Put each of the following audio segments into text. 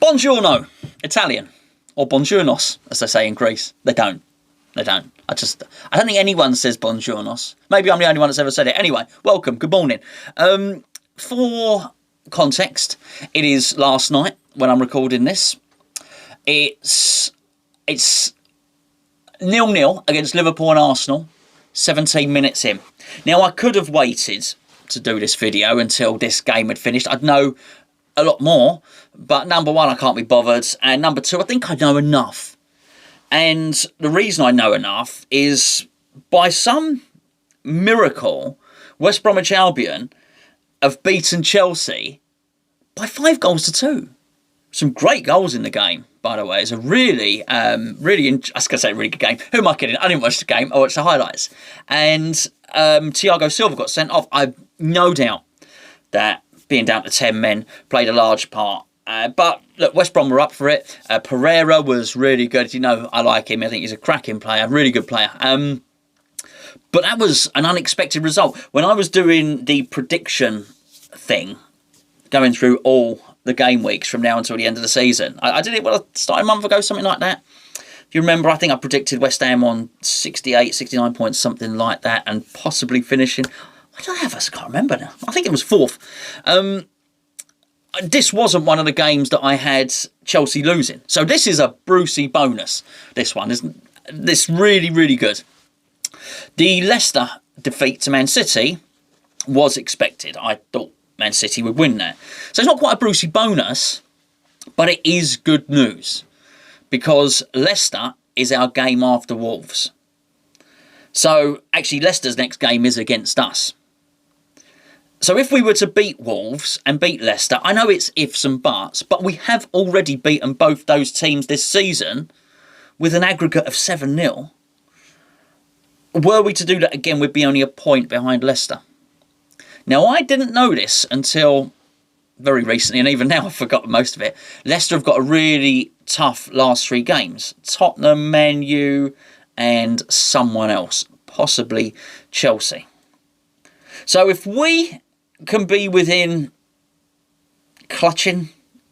Buongiorno, Italian, or buongiornos, as they say in Greece. They don't. I don't think anyone says buongiornos. Maybe I'm the only one that's ever said it. Anyway, welcome, good morning. For context, it is last night when I'm recording this. It's 0-0 against Liverpool and Arsenal, 17 minutes in. Now, I could have waited to do this video until this game had finished. I'd know a lot more, but number one, I can't be bothered, and number two, I think I know enough. And the reason I know enough is, by some miracle, West Bromwich Albion have beaten Chelsea by 5-2. Some great goals in the game, by the way. It's a really I was going to say really good game. Who am I kidding? I didn't watch the game. I watched the highlights. And Thiago Silva got sent off. I've no doubt that being down to 10 men played a large part. But look, West Brom were up for it. Pereira was really good. You know, I like him. I think he's a cracking player, really good player. But that was an unexpected result. When I was doing the prediction thing, going through all the game weeks from now until the end of the season, I did it, started a month ago, something like that. If you remember, I think I predicted West Ham on 68, 69 points, something like that, and possibly finishing. What did I have? I can't remember now. I think it was 4th. This wasn't one of the games that I had Chelsea losing. So this is a Brucey bonus, this one. Isn't this really, really good? The Leicester defeat to Man City was expected. I thought Man City would win that. So it's not quite a Brucey bonus, but it is good news, because Leicester is our game after Wolves. So actually Leicester's next game is against us. So if we were to beat Wolves and beat Leicester, I know it's ifs and buts, but we have already beaten both those teams this season with an aggregate of 7-0. Were we to do that again, we'd be only a point behind Leicester. Now, I didn't know this until very recently, and even now I've forgotten most of it. Leicester have got a really tough last 3 games. Tottenham, Man U, and someone else, possibly Chelsea. So if we can be within clutching,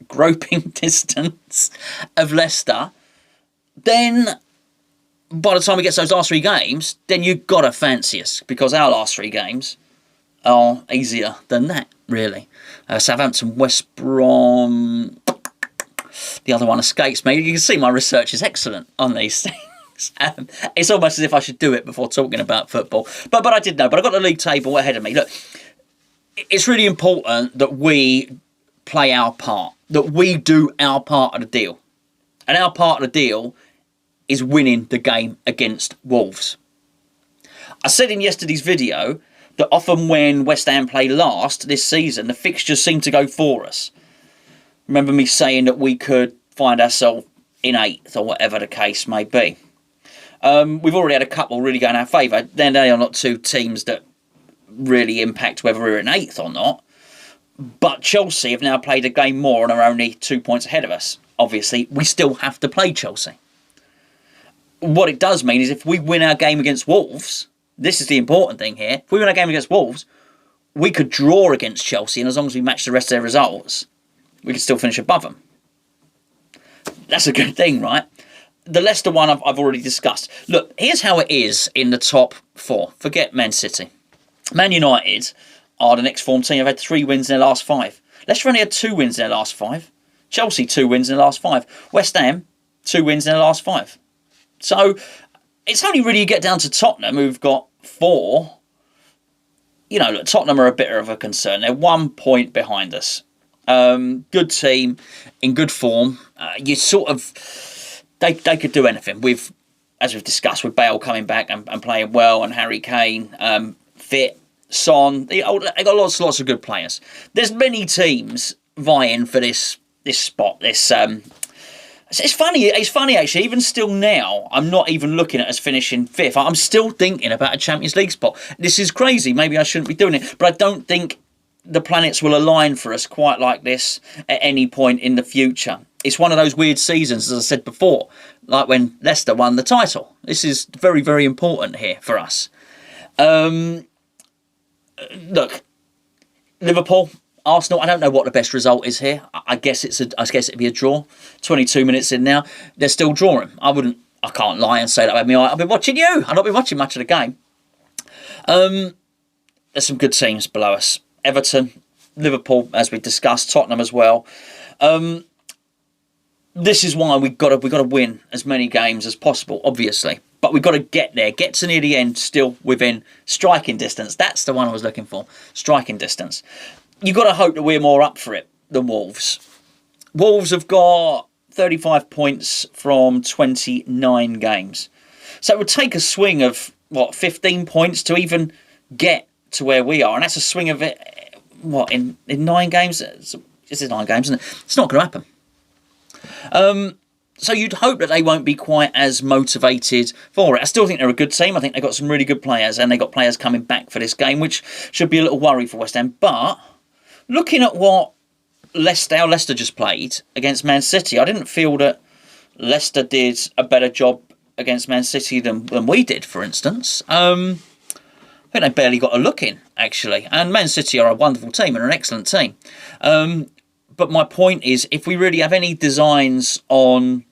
groping distance of Leicester, then by the time we get to those last 3 games, then you've got to fancy us, because our last 3 games are easier than that, really. Southampton, West Brom, the other one escapes me. You can see my research is excellent on these things. It's almost as if I should do it before talking about football. But I did know. But I got the league table ahead of me. Look, it's really important that we play our part, that we do our part of the deal. And our part of the deal is winning the game against Wolves. I said in yesterday's video that often when West Ham play last this season, the fixtures seem to go for us. Remember me saying that we could find ourselves in 8th or whatever the case may be. We've already had a couple really go in our favour. Then they are not 2 teams that really impact whether we're in 8th or not. But Chelsea have now played a game more and are only 2 points ahead of us. Obviously, we still have to play Chelsea. What it does mean is if we win our game against Wolves, this is the important thing here, if we win our game against Wolves, we could draw against Chelsea, and as long as we match the rest of their results, we could still finish above them. That's a good thing, right? The Leicester one I've already discussed. Look, here's how it is in the top 4. Forget Man City. Man United are the next form team. They've had 3 wins in their last 5. Leicester only had 2 wins in their last 5. Chelsea, 2 wins in their last 5. West Ham, 2 wins in their last 5. So it's only really you get down to Tottenham, who've got 4. You know, look, Tottenham are a bit of a concern. They're 1 point behind us. Good team, in good form. You sort of... They could do anything. As we've discussed, with Bale coming back and playing well, and Harry Kane fit, Son. They got lots of good players. There's many teams vying for this spot. It's funny actually. Even still now, I'm not even looking at us finishing 5th. I'm still thinking about a Champions League spot. This is crazy. Maybe I shouldn't be doing it, but I don't think the planets will align for us quite like this at any point in the future. It's one of those weird seasons, as I said before, like when Leicester won the title. This is very, very important here for us. Look, Liverpool, Arsenal, I don't know what the best result is here. I guess it'd be a draw. 22 minutes in now, they're still drawing. I can't lie and say that about me. I've been watching you. I've not been watching much of the game. There's some good teams below us. Everton, Liverpool, as we discussed, Tottenham as well. This is why we've got to win as many games as possible, obviously. But we've got to get there, get to near the end, still within striking distance. That's the one I was looking for, striking distance. You've got to hope that we're more up for it than Wolves. Wolves have got 35 points from 29 games. So it would take a swing of, 15 points to even get to where we are. And that's a swing of it, in 9 games? This is 9 games, isn't it? It's not going to happen. So you'd hope that they won't be quite as motivated for it. I still think they're a good team. I think they've got some really good players, and they've got players coming back for this game, which should be a little worry for West Ham. But looking at what Leicester just played against Man City, I didn't feel that Leicester did a better job against Man City than we did, for instance. I think they barely got a look in, actually. And Man City are a wonderful team and an excellent team. But my point is, if we really have any designs on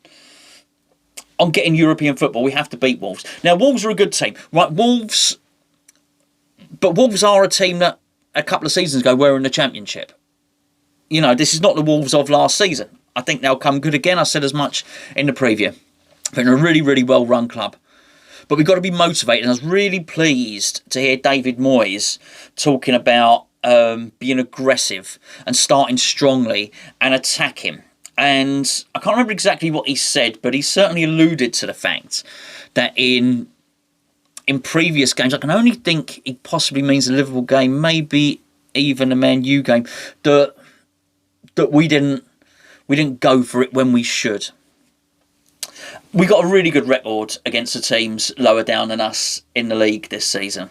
getting European football, we have to beat Wolves. Now, Wolves are a good team, right? Wolves are a team that a couple of seasons ago were in the Championship. You know, this is not the Wolves of last season. I think they'll come good again. I said as much in the preview. They're a really, really well-run club. But we've got to be motivated. And I was really pleased to hear David Moyes talking about being aggressive and starting strongly and attacking. And I can't remember exactly what he said, but he certainly alluded to the fact that in previous games, I can only think he possibly means the Liverpool game, maybe even the Man U game, that we didn't go for it when we should. We got a really good record against the teams lower down than us in the league this season.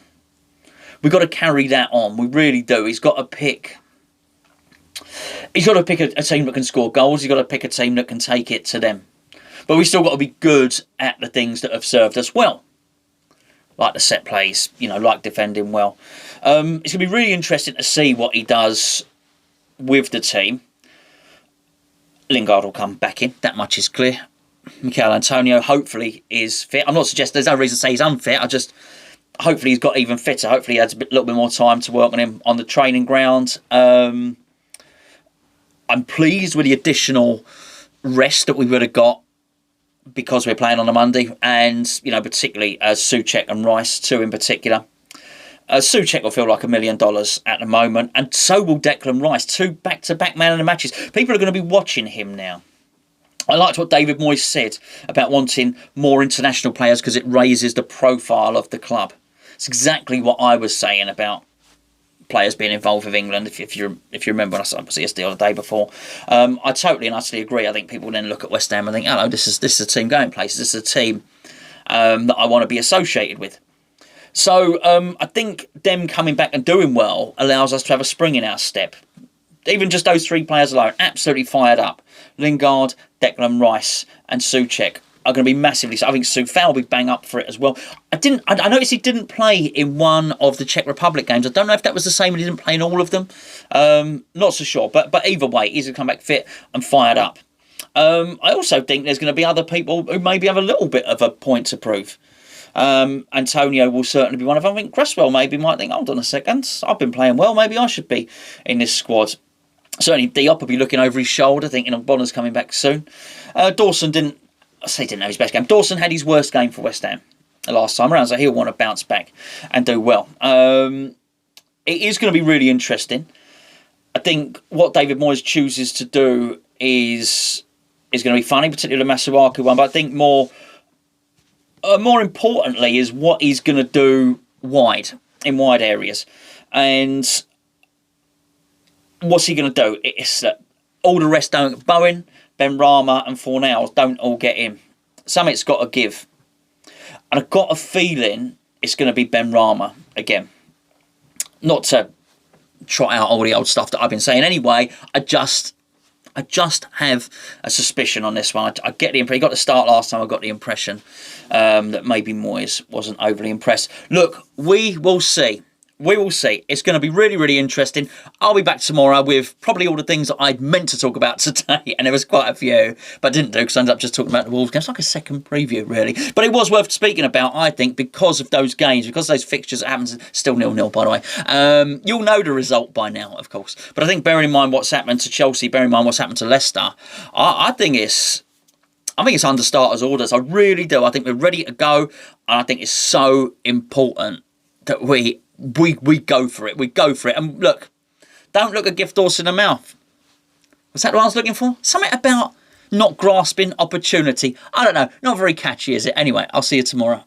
We've got to carry that on. We really do. He's got to pick a team that can score goals. He's got to pick a team that can take it to them. But we've still got to be good at the things that have served us well. Like the set plays, like defending well. It's going to be really interesting to see what he does with the team. Lingard will come back in. That much is clear. Mikel Antonio hopefully is fit. I'm not suggesting, there's no reason to say he's unfit. Hopefully he's got even fitter. Hopefully he has a little bit more time to work on him on the training ground. I'm pleased with the additional rest that we would have got because we're playing on a Monday, and particularly Souček and Rice, two in particular. Souček will feel like $1 million at the moment, and so will Declan Rice, 2 back-to-back man of the matches. People are going to be watching him now. I liked what David Moyes said about wanting more international players because it raises the profile of the club. It's exactly what I was saying about players being involved with England. If you remember, I was yesterday or the day before, I totally and utterly agree. I think people then look at West Ham and think, "Hello, this is a team going places. This is a team that I want to be associated with." So I think them coming back and doing well allows us to have a spring in our step. Even just those 3 players alone, absolutely fired up. Lingard, Declan Rice and Souček are going to be massively... I think Soufal will be bang up for it as well. I noticed he didn't play in one of the Czech Republic games. I don't know if that was the same and he didn't play in all of them. Not so sure. But either way, he's going to come back fit and fired up. I also think there's going to be other people who maybe have a little bit of a point to prove. Antonio will certainly be one of them. I think Cresswell maybe might think, hold on a second, I've been playing well, maybe I should be in this squad. Certainly Diop will be looking over his shoulder, thinking Bonner's coming back soon. Dawson didn't know his best game. Dawson had his worst game for West Ham the last time around, so he'll want to bounce back and do well. It is going to be really interesting. I think what David Moyes chooses to do is going to be funny, particularly the Masuaku one, but I think more importantly is what he's going to do in wide areas. And what's he going to do? It's that all the rest don't. Bowen, Benrahma and Fornals don't all get in. Something's got to give. And I've got a feeling it's going to be Benrahma again. Not to trot out all the old stuff that I've been saying anyway. I just have a suspicion on this one. I get the impression, he got the start last time, I got the impression that maybe Moyes wasn't overly impressed. Look, we will see. We will see. It's going to be really, really interesting. I'll be back tomorrow with probably all the things that I'd meant to talk about today, and there was quite a few, but didn't do because I ended up just talking about the Wolves game. It's like a second preview, really. But it was worth speaking about, I think, because of those games, because of those fixtures. It happens still 0-0, by the way. You'll know the result by now, of course. But I think bearing in mind what's happened to Chelsea, bearing in mind what's happened to Leicester, I think it's under starters' orders. I really do. I think we're ready to go, and I think it's so important that we go for it. We go for it. And look, don't look a gift horse in the mouth. Was that what I was looking for? Something about not grasping opportunity. I don't know. Not very catchy, is it? Anyway, I'll see you tomorrow.